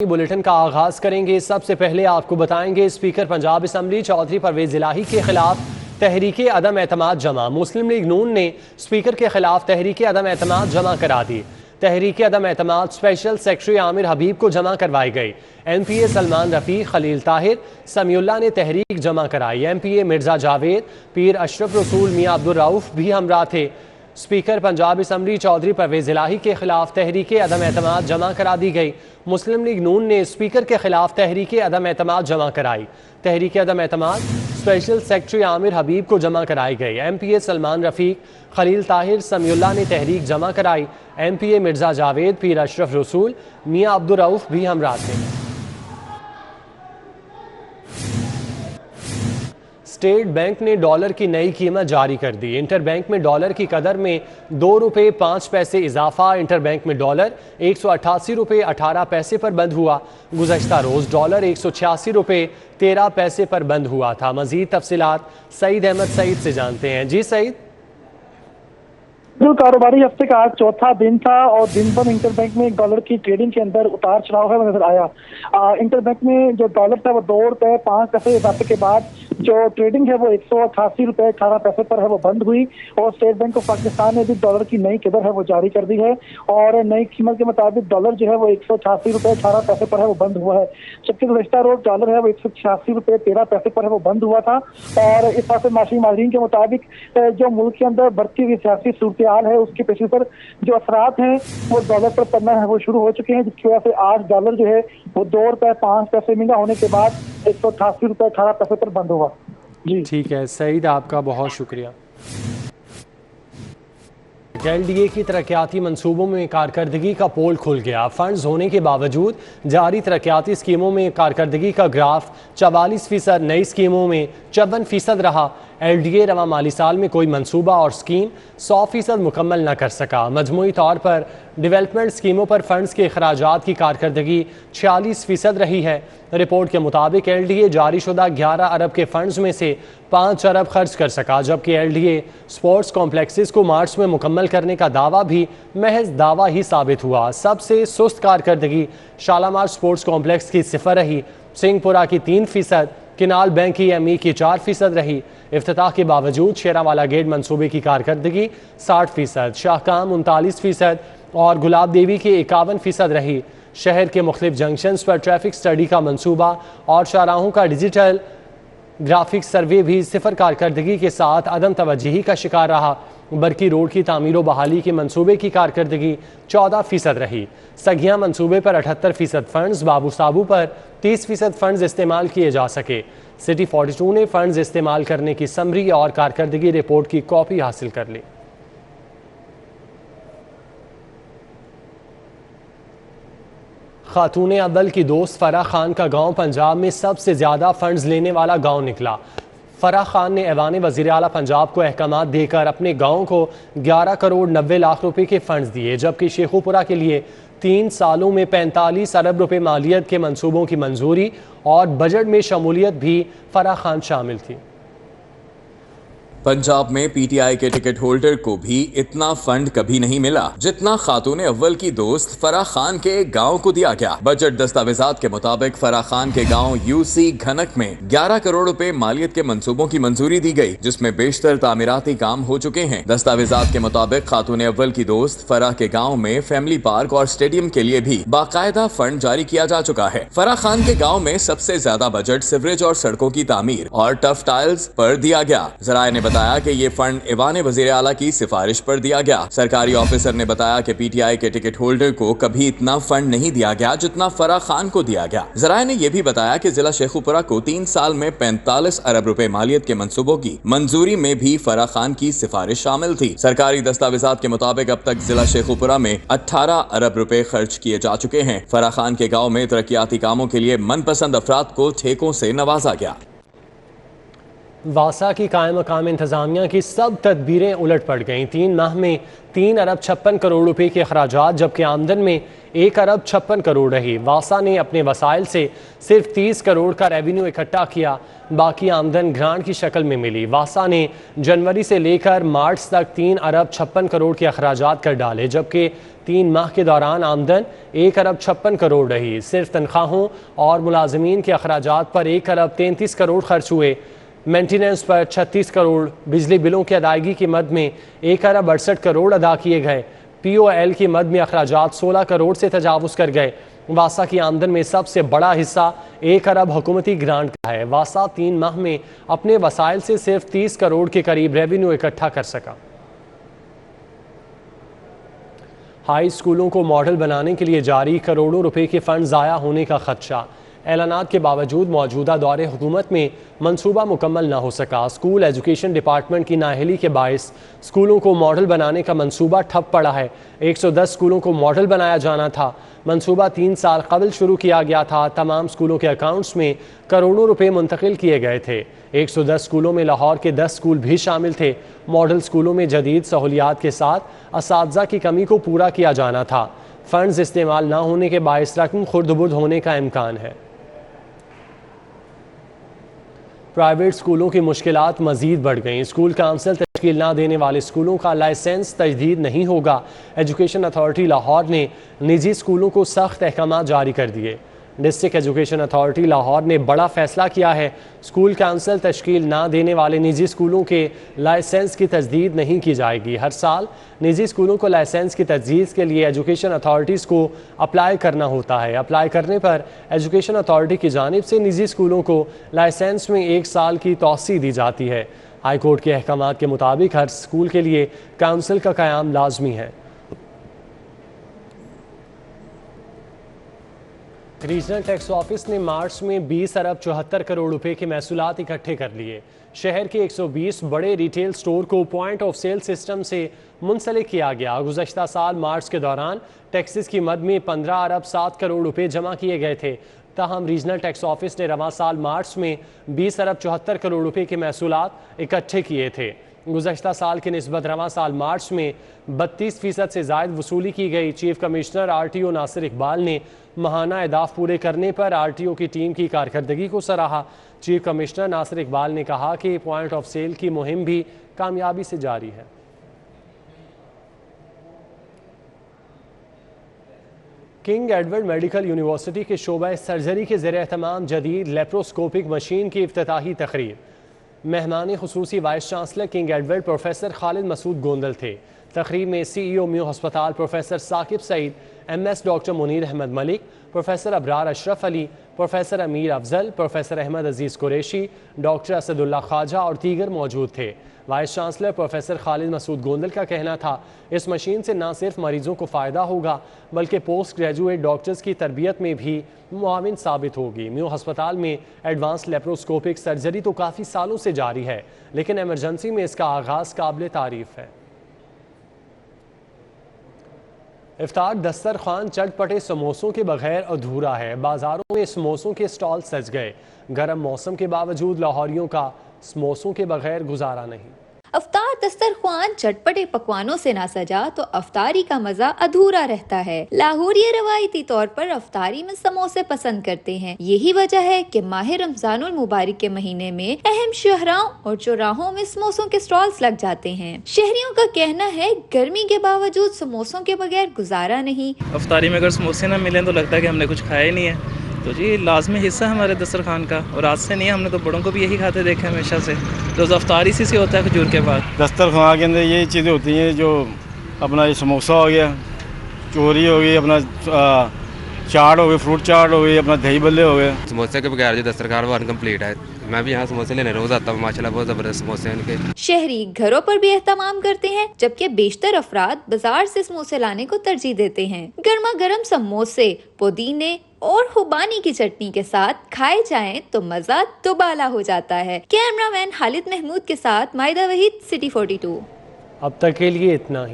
Bulletin کا آغاز کریں گے۔ سب سے پہلے آپ کو بتائیں گے اسپیکر پنجاب اسمبلی چودھری پرویز الہی کے خلاف تحریک عدم اعتماد جمع۔ مسلم لیگ نون نے اسپیکر کے خلاف تحریک عدم اعتماد جمع کرا دی۔ تحریک عدم اعتماد اسپیشل سیکرٹری عامر حبیب کو جمع کروائی گئی۔ ایم پی اے سلمان رفیق، خلیل طاہر، سمیع اللہ نے تحریک جمع کرائی۔ ایم پی اے مرزا جاوید، پیر اشرف رسول، میاں عبدالرؤف بھی ہمراہ تھے۔ اسپیکر پنجاب اسمبلی چودھری پرویز الہی کے خلاف تحریک عدم اعتماد جمع کرا دی گئی۔ مسلم لیگ نون نے اسپیکر کے خلاف تحریک عدم اعتماد جمع کرائی۔ تحریک عدم اعتماد اسپیشل سیکرٹری عامر حبیب کو جمع کرائی گئی۔ ایم پی اے سلمان رفیق، خلیل طاہر، سمیع اللہ نے تحریک جمع کرائی۔ ایم پی اے مرزا جاوید، پیر اشرف رسول، میاں عبدالرؤف بھی ہمراہ تھے۔ اسٹیٹ بینک نے ڈالر کی نئی قیمت جاری کر دی۔ انٹر بینک میں ڈالر کی قدر میں 2 روپے 5 پیسے اضافہ۔ انٹر بینک میں ڈالر 188 روپے 18 پیسے پر بند ہوا۔ گزشتہ روز ڈالر 186 روپے 13 پیسے پر بند ہوا تھا۔ مزید تفصیلات سعید احمد سعید سے جانتے ہیں۔ جی سعید۔ کاروباری ہفتے کا آج چوتھا دن تھا اور دن بھر انٹر بینک میں ڈالر کی ٹریڈنگ کے اندر اتار چڑھاؤ ہے وہ نظر آیا۔ انٹر بینک میں جو ڈالر تھا وہ 2 روپے 5 پیسے اضافے کے بعد جو ٹریڈنگ ہے وہ 188 روپے 18 پیسے پر ہے وہ بند ہوئی، اور اسٹیٹ بینک آف پاکستان نے بھی ڈالر کی نئی قدر ہے وہ جاری کر دی ہے، اور نئی قیمت کے مطابق ڈالر جو ہے وہ 188 روپے 18 پیسے پر ہے وہ بند ہوا ہے، جبکہ گزشتہ روز ڈالر ہے وہ 186 روپے 13 پیسے پر ہے وہ بند ہوا تھا۔ اور اس واسطے معاشی ماہرین کے مطابق جو ملک کے اندر بڑھتی ہوئی سیاسی صورتحال ہے اس کے پیش پر جو اثرات ہیں وہ ڈالر پر پڑنا ہے وہ شروع ہو چکے ہیں، جس کی وجہ سے آج ڈالر جو ہے وہ 2 روپے 5 پیسے مہنگا ہونے کے بعد 188 روپے 18 پیسے پر بند ہوا۔ جی ٹھیک ہے سعید، آپ کا بہت شکریہ۔ ایل ڈی اے کی ترقیاتی منصوبوں میں کارکردگی کا پول کھل گیا۔ فنڈز ہونے کے باوجود جاری ترقیاتی اسکیموں میں کارکردگی کا گراف 44%، نئی اسکیموں میں 54% رہا۔ ایل ڈی اے رواں مالی سال میں کوئی منصوبہ اور اسکیم 100% مکمل نہ کر سکا۔ مجموعی طور پر ڈیولپمنٹ اسکیموں پر فنڈز کے اخراجات کی کارکردگی 46% رہی ہے۔ رپورٹ کے مطابق ایل ڈی اے جاری شدہ 11 ارب کے فنڈز میں سے 5 ارب خرچ کر سکا، جبکہ L D A sports complexes کو مارچ میں مکمل کرنے کا دعویٰ بھی محض دعویٰ ہی ثابت ہوا۔ سب سے سست کارکردگی شالامار سپورٹس کمپلیکس کی 0 رہی، سنگھ پورہ کی 3%، کنال بینک کی ایم ای کی 4% رہی۔ افتتاح کے باوجود شیرہ والا گیٹ منصوبے کی کارکردگی 60%، شاہکام 39% اور گلاب دیوی کی 51% رہی۔ شہر کے مختلف جنکشنز پر ٹریفک سٹڈی کا منصوبہ اور شاہراہوں کا ڈیجیٹل گرافک سروے بھی 0 کارکردگی کے ساتھ عدم توجہی کا شکار رہا۔ برکی روڈ کی تعمیر و بحالی کے منصوبے کی کارکردگی 14% رہی۔ سگیاں منصوبے پر 78% فنڈز، بابو سابو پر 30% فنڈز استعمال کیے جا سکے۔ سٹی 42 نے فنڈز استعمال کرنے کی سمری اور کارکردگی رپورٹ کی کاپی حاصل کر لی۔ خاتون اول کی دوست فرح خان کا گاؤں پنجاب میں سب سے زیادہ فنڈز لینے والا گاؤں نکلا۔ فرح خان نے ایوان وزیر اعلیٰ پنجاب کو احکامات دے کر اپنے گاؤں کو 11 کروڑ 90 لاکھ روپے کے فنڈز دیے، جبکہ شیخو پورہ کے لیے 3 سالوں میں 45 ارب روپے مالیت کے منصوبوں کی منظوری اور بجٹ میں شمولیت بھی فرح خان شامل تھی۔ پنجاب میں پی ٹی آئی کے ٹکٹ ہولڈر کو بھی اتنا فنڈ کبھی نہیں ملا جتنا خاتون اول کی دوست فرح خان کے گاؤں کو دیا گیا۔ بجٹ دستاویزات کے مطابق فرح خان کے گاؤں یو سی گھنک میں 11 کروڑ روپے مالیت کے منصوبوں کی منظوری دی گئی، جس میں بیشتر تعمیراتی کام ہو چکے ہیں۔ دستاویزات کے مطابق خاتون اول کی دوست فرح کے گاؤں میں فیملی پارک اور اسٹیڈیم کے لیے بھی باقاعدہ فنڈ جاری کیا جا چکا ہے۔ فرح خان کے گاؤں میں سب سے زیادہ بجٹ سیوریج اور سڑکوں کی تعمیر اور ٹف ٹائلز پر دیا گیا۔ ذرائع نے بتایا کہ یہ فنڈ ایوان وزیر اعلیٰ کی سفارش پر دیا گیا۔ سرکاری آفیسر نے بتایا کہ پی ٹی آئی کے ٹکٹ ہولڈر کو کبھی اتنا فنڈ نہیں دیا گیا جتنا فرح خان کو دیا گیا۔ ذرائع نے یہ بھی بتایا کہ ضلع شیخو پورہ کو 3 سال میں 45 ارب روپے مالیت کے منصوبوں کی منظوری میں بھی فرح خان کی سفارش شامل تھی۔ سرکاری دستاویزات کے مطابق اب تک ضلع شیخو پورہ میں 18 ارب روپے خرچ کیے جا چکے ہیں۔ فرح خان کے گاؤں میں ترقیاتی کاموں کے لیے من پسند افراد کو ٹھیکوں سے نوازا گیا۔ واسا کی قائم مقام انتظامیہ کی سب تدبیریں الٹ پڑ گئیں۔ 3 ماہ میں 3 ارب 56 کروڑ روپے کے اخراجات جبکہ آمدن میں 1 ارب 56 کروڑ رہی۔ واسا نے اپنے وسائل سے صرف 30 کروڑ کا ریونیو اکٹھا کیا، باقی آمدن گرانٹ کی شکل میں ملی۔ واسا نے جنوری سے لے کر مارچ تک 3 ارب 56 کروڑ کے اخراجات کر ڈالے جبکہ 3 ماہ کے دوران آمدن 1 ارب 56 کروڑ رہی۔ صرف تنخواہوں اور ملازمین کے اخراجات پر 1 ارب 33 کروڑ خرچ ہوئے، مینٹیننس پر 36 کروڑ، بجلی بلوں کی ادائیگی کی مد میں 1 ارب 68 کروڑ ادا کیے گئے، پی او ایل کی مد میں اخراجات 16 کروڑ سے تجاوز کر گئے۔ واسا کی آمدن میں سب سے بڑا حصہ 1 ارب حکومتی گرانٹ کا ہے۔ واسا 3 ماہ میں اپنے وسائل سے صرف 30 کروڑ کے قریب ریونیو اکٹھا کر سکا۔ ہائی اسکولوں کو ماڈل بنانے کے لیے جاری کروڑوں روپے کے فنڈ ضائع ہونے کا خدشہ۔ اعلانات کے باوجود موجودہ دور حکومت میں منصوبہ مکمل نہ ہو سکا۔ اسکول ایجوکیشن ڈپارٹمنٹ کی نااہلی کے باعث اسکولوں کو ماڈل بنانے کا منصوبہ ٹھپ پڑا ہے۔ 110 اسکولوں کو ماڈل بنایا جانا تھا۔ منصوبہ 3 سال قبل شروع کیا گیا تھا۔ تمام اسکولوں کے اکاؤنٹس میں کروڑوں روپے منتقل کیے گئے تھے۔ 110 اسکولوں میں لاہور کے 10 اسکول بھی شامل تھے۔ ماڈل اسکولوں میں جدید سہولیات کے ساتھ اساتذہ کی کمی کو پورا کیا جانا تھا۔ فنڈز استعمال نہ ہونے کے باعث رقم خرد برد ہونے کا امکان ہے۔ پرائیویٹ اسکولوں کی مشکلات مزید بڑھ گئیں۔ اسکول کونسل تشکیل نہ دینے والے اسکولوں کا لائسنس تجدید نہیں ہوگا۔ ایجوکیشن اتھارٹی لاہور نے نجی اسکولوں کو سخت احکامات جاری کر دیے۔ ڈسٹرکٹ ایجوکیشن اتھارٹی لاہور نے بڑا فیصلہ کیا ہے۔ اسکول کونسل تشکیل نہ دینے والے نجی اسکولوں کے لائسنس کی تجدید نہیں کی جائے گی۔ ہر سال نجی اسکولوں کو لائسنس کی تجدید کے لیے ایجوکیشن اتھارٹیز کو اپلائی کرنا ہوتا ہے۔ اپلائی کرنے پر ایجوکیشن اتھارٹی کی جانب سے نجی اسکولوں کو لائسنس میں 1 سال کی توسیع دی جاتی ہے۔ ہائی کورٹ کے احکامات کے مطابق ہر اسکول کے لیے کونسل کا قیام لازمی ہے۔ ریجنل ٹیکس آفس نے مارچ میں 20 ارب 74 کروڑ روپے کے محصولات اکٹھے کر لیے۔ شہر کے 120 بڑے ریٹیل سٹور کو پوائنٹ آف سیل سسٹم سے منسلک کیا گیا۔ گزشتہ سال مارچ کے دوران ٹیکسز کی مد میں 15 ارب 7 کروڑ روپے جمع کیے گئے تھے۔ تاہم ریجنل ٹیکس آفس نے رواں سال مارچ میں 20 ارب 74 کروڑ روپے کے محصولات اکٹھے کیے تھے۔ گزشتہ سال کی نسبت رواں سال مارچ میں 32% سے زائد وصولی کی گئی۔ چیف کمشنر RTO ناصر اقبال نے ماہانہ اہداف پورے کرنے پر RTO کی ٹیم کی کارکردگی کو سراہا۔ چیف کمشنر ناصر اقبال نے کہا کہ پوائنٹ آف سیل کی مہم بھی کامیابی سے جاری ہے۔ کنگ ایڈورڈ میڈیکل یونیورسٹی کے شعبہ سرجری کے زیر اہتمام جدید لیپروسکوپک مشین کی افتتاحی تقریب۔ مہمان خصوصی vice chancellor King Edward professor Khalid Masood Gondal تھے۔ تقریب میں CEO میو ہسپتال professor Saqib Saeed, MS doctor Munir Ahmad Malik, professor Abrar Ashraf Ali, professor Amir Afzal, professor Ahmad Aziz Qureshi, doctor Asadullah Khawaja اور دیگر موجود تھے۔ Vice chancellor professor Khalid Masood Gondal کا کہنا تھا اس مشین سے نہ صرف مریضوں کو فائدہ ہوگا بلکہ پوسٹ گریجویٹ ڈاکٹرز کی تربیت میں بھی معاون ثابت ہوگی۔ میو ہسپتال میں ایڈوانس لیپروسکوپک سرجری تو کافی سالوں سے جاری ہے لیکن ایمرجنسی میں اس کا آغاز قابل تعریف ہے۔ افطار دسترخوان چٹ پٹے سموسوں کے بغیر ادھورا ہے۔ بازاروں میں سموسوں کے سٹال سج گئے۔ گرم موسم کے باوجود لاہوریوں کا سموسوں کے بغیر گزارا نہیں۔ افطار دسترخوان چٹپٹے پکوانوں سے نہ سجا تو افطاری کا مزہ ادھورا رہتا ہے۔ لاہوری روایتی طور پر افطاری میں سموسے پسند کرتے ہیں۔ یہی وجہ ہے کہ ماہ رمضان المبارک کے مہینے میں اہم شاہراہوں اور چوراہوں میں سموسوں کے سٹالز لگ جاتے ہیں۔ شہریوں کا کہنا ہے گرمی کے باوجود سموسوں کے بغیر گزارا نہیں۔ افطاری میں اگر سموسے نہ ملیں تو لگتا ہے کہ ہم نے کچھ کھایا ہی نہیں ہے، تو جی لازمی حصہ ہمارے دسترخوان کا، اور آج سے نہیں، ہم نے تو بڑوں کو بھی یہی کھاتے دیکھے ہمیشہ سے۔ روز افطار اسی سے ہوتا ہے کھجور کے بعد۔ دسترخوان کے اندر یہی چیزیں ہوتی ہیں جو اپنا یہ سموسہ ہو گیا، چوری ہو گئی، اپنا چاٹ ہو گئی، فروٹ چاٹ ہو گئی، اپنا دہی بلے ہو گئے۔ سموسے کے بغیر جو دسترخوان وہ انکمپلیٹ ہے۔ میں بھی یہاں سموسے لینے روز آتا ہوں، ماشاءاللہ بہت زبردست سموسے ہیں ان کے۔ شہری گھروں پر بھی اہتمام کرتے ہیں جبکہ بیشتر افراد بازار سے سموسے لانے کو ترجیح دیتے ہیں۔ گرما گرم سموسے پودینے اور خوبانی کی چٹنی کے ساتھ کھائے جائیں تو مزہ دوبالا ہو جاتا ہے۔ کیمرہ مین خالد محمود کے ساتھ مائدہ وحید، سٹی 42۔ اب تک کے لیے اتنا ہی۔